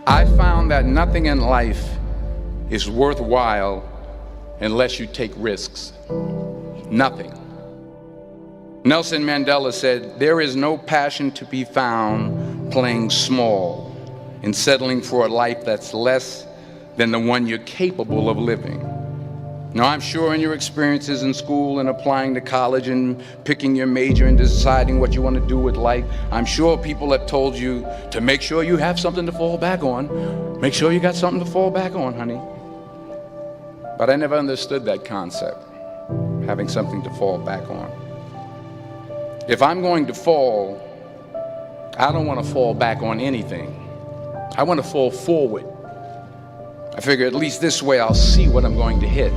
I found that nothing in life is worthwhile unless you take risks. Nothing. Nelson Mandela said, "There is no passion to be found playing small and settling for a life that's less than the one you're capable of living." Now, I'm sure in your experiences in school and applying to college and picking your major and deciding what you want to do with life, I'm sure people have told you to make sure you have something to fall back on. Make sure you got something to fall back on, honey. But I never understood that concept, having something to fall back on. If I'm going to fall, I don't want to fall back on anything. I want to fall forward. I figure at least this way I'll see what I'm going to hit.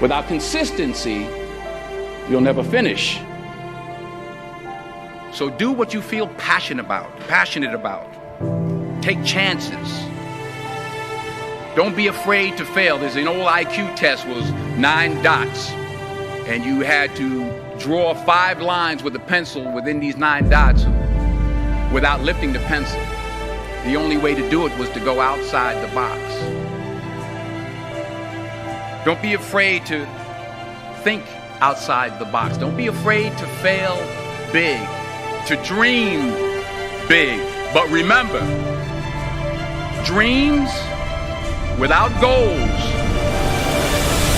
Without consistency, you'll never finish. So do what you feel passionate about. Take chances. Don't be afraid to fail. There's an old IQ test, was 9 dots, and you had to draw 5 lines with a pencil within these 9 dots without lifting the pencil. The only way to do it was to go outside the box. Don't be afraid to think outside the box. Don't be afraid to fail big, to dream big. But remember, dreams without goals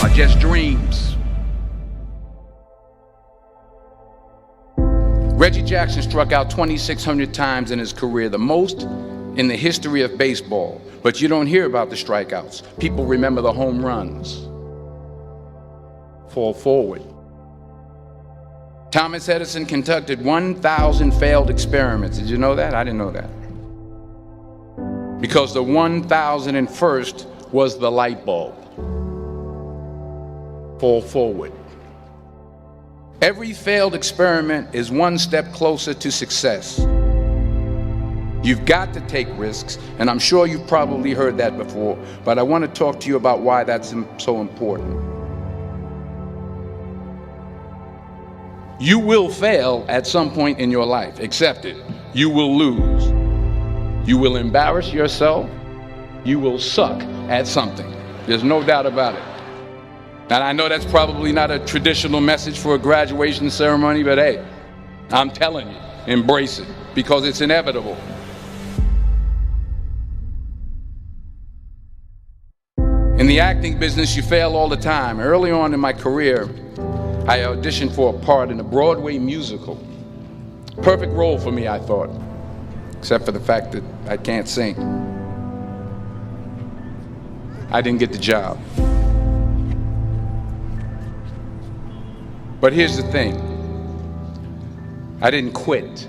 are just dreams. Reggie Jackson struck out 2,600 times in his career, the most in the history of baseball. But you don't hear about the strikeouts. People remember the home runs. Fall forward. Thomas Edison conducted 1,000 failed experiments. Did you know that? I didn't know that. Because the 1,001st was the light bulb. Fall forward. Every failed experiment is one step closer to success. You've got to take risks, and I'm sure you've probably heard that before, but I want to talk to you about why that's so important. You will fail at some point in your life. Accept it. You will lose. You will embarrass yourself. You will suck at something. There's no doubt about it. And I know that's probably not a traditional message for a graduation ceremony, but hey, I'm telling you, embrace it, because it's inevitable. In the acting business, you fail all the time. Early on in my career, I auditioned for a part in a Broadway musical. Perfect role for me, I thought, except for the fact that I can't sing. I didn't get the job. But here's the thing. I didn't quit.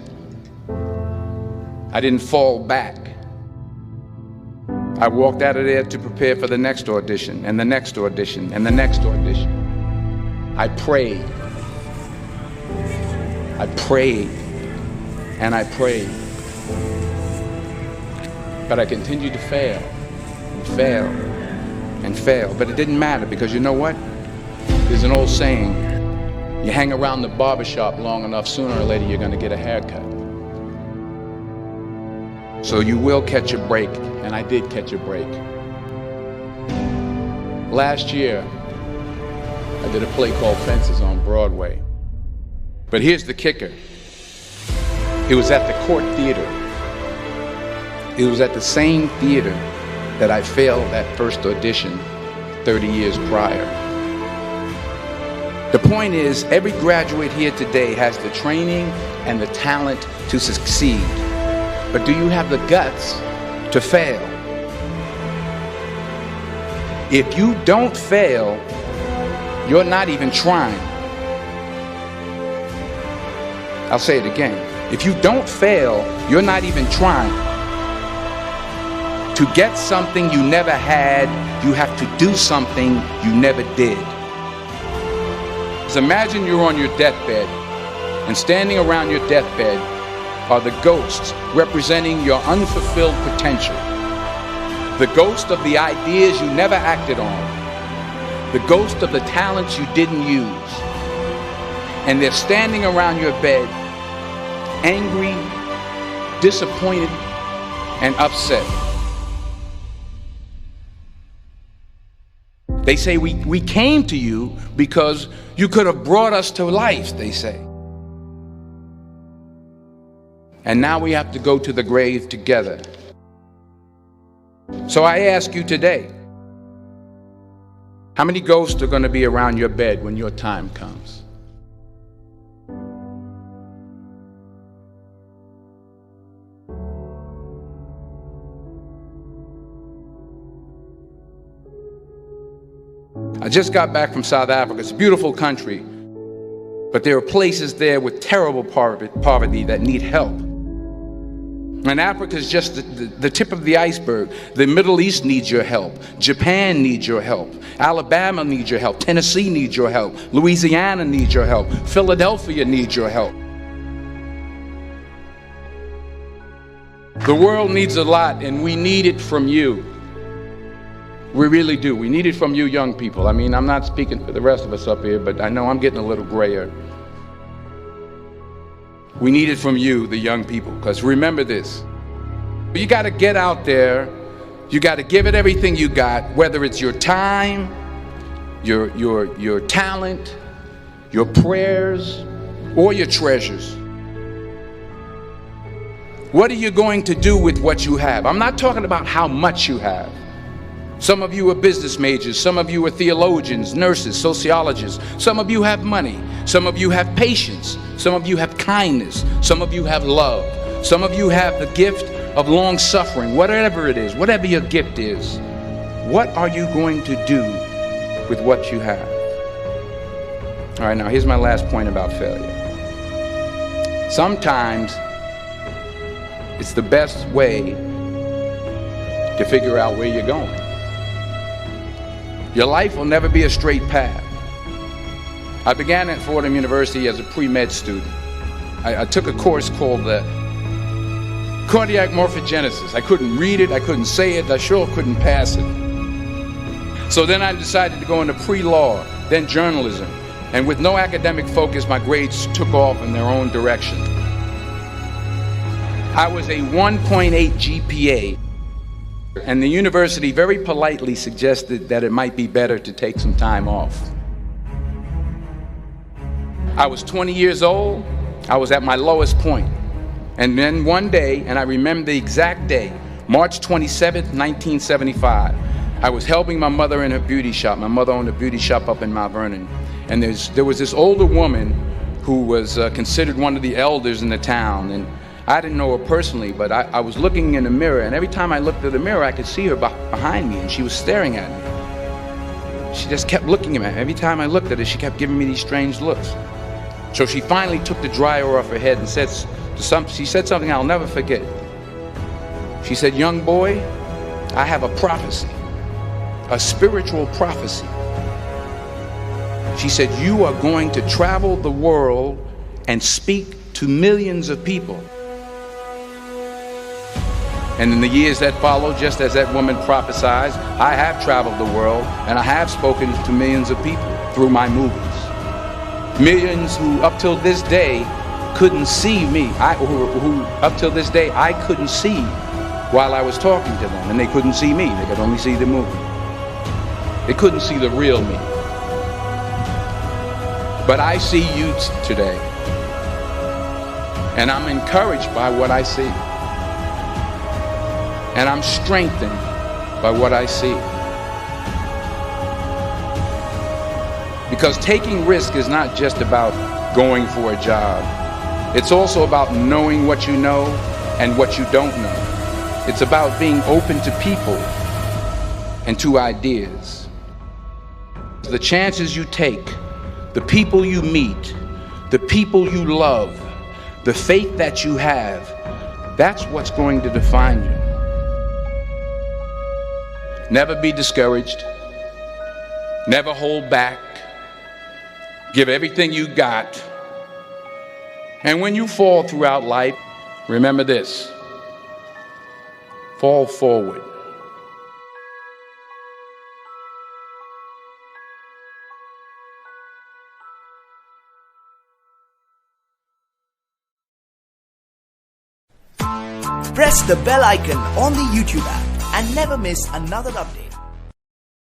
I didn't fall back. I walked out of there to prepare for the next audition, and the next audition, and the next audition. I prayed. I prayed. And I prayed. But I continued to fail, and fail, and fail. But it didn't matter, because you know what? There's an old saying, you hang around the barbershop long enough, sooner or later you're going to get a haircut. So you will catch a break, and I did catch a break. Last year, I did a play called Fences on Broadway. But here's the kicker. It was at the Court Theater. It was at the same theater that I failed that first audition 30 years prior. The point is, every graduate here today has the training and the talent to succeed. But do you have the guts to fail? If you don't fail, you're not even trying. I'll say it again. If you don't fail, you're not even trying. To get something you never had, you have to do something you never did. So imagine you're on your deathbed, and standing around your deathbed are the ghosts representing your unfulfilled potential. The ghost of the ideas you never acted on. The ghost of the talents you didn't use. And they're standing around your bed, angry, disappointed, and upset. They say we came to you because you could have brought us to life, they say. And now we have to go to the grave together. So I ask you today, how many ghosts are going to be around your bed when your time comes? I just got back from South Africa. It's a beautiful country, but there are places there with terrible poverty that need help. And Africa is just the tip of the iceberg. The Middle East needs your help. Japan needs your help. Alabama needs your help. Tennessee needs your help. Louisiana needs your help. Philadelphia needs your help. The world needs a lot, and we need it from you. We really do. We need it from you young people. I mean, I'm not speaking for the rest of us up here, but I know I'm getting a little grayer. We need it from you, the young people, because remember this. You got to get out there. You got to give it everything you got, whether it's your time, your talent, your prayers, or your treasures. What are you going to do with what you have? I'm not talking about how much you have. Some of you are business majors, some of you are theologians, nurses, sociologists. Some of you have money, some of you have patience, some of you have kindness, some of you have love, some of you have the gift of long suffering. Whatever it is, whatever your gift is, what are you going to do with what you have? All right, now here's my last point about failure. Sometimes it's the best way to figure out where you're going. Your life will never be a straight path. I began at Fordham University as a pre-med student. I took a course called cardiac morphogenesis. I couldn't read it, I couldn't say it, I sure couldn't pass it. So then I decided to go into pre-law, then journalism. And with no academic focus, my grades took off in their own direction. I was a 1.8 GPA. And the university very politely suggested that it might be better to take some time off. I was 20 years old. I was at my lowest point. And then one day, and I remember the exact day, March 27th, 1975, I was helping my mother in her beauty shop. My mother owned a beauty shop up in Mount Vernon. And there was this older woman who was considered one of the elders in the town. And I didn't know her personally, but I was looking in the mirror, and every time I looked at the mirror, I could see her behind me, and she was staring at me. She just kept looking at me. Every time I looked at her, she kept giving me these strange looks. So she finally took the dryer off her head and she said something I'll never forget. She said, "Young boy, I have a prophecy, a spiritual prophecy." She said, "You are going to travel the world and speak to millions of people." And in the years that followed, just as that woman prophesied, I have traveled the world and I have spoken to millions of people through my movies. Millions who up till this day couldn't see me, who up till this day I couldn't see while I was talking to them, and they couldn't see me, they could only see the movie. They couldn't see the real me. But I see you today, and I'm encouraged by what I see. And I'm strengthened by what I see. Because taking risk is not just about going for a job. It's also about knowing what you know and what you don't know. It's about being open to people and to ideas. The chances you take, the people you meet, the people you love, the faith that you have, that's what's going to define you. Never be discouraged. Never hold back. Give everything you got. And when you fall throughout life, remember this: fall forward. press the bell icon on the YouTube app and never miss another update.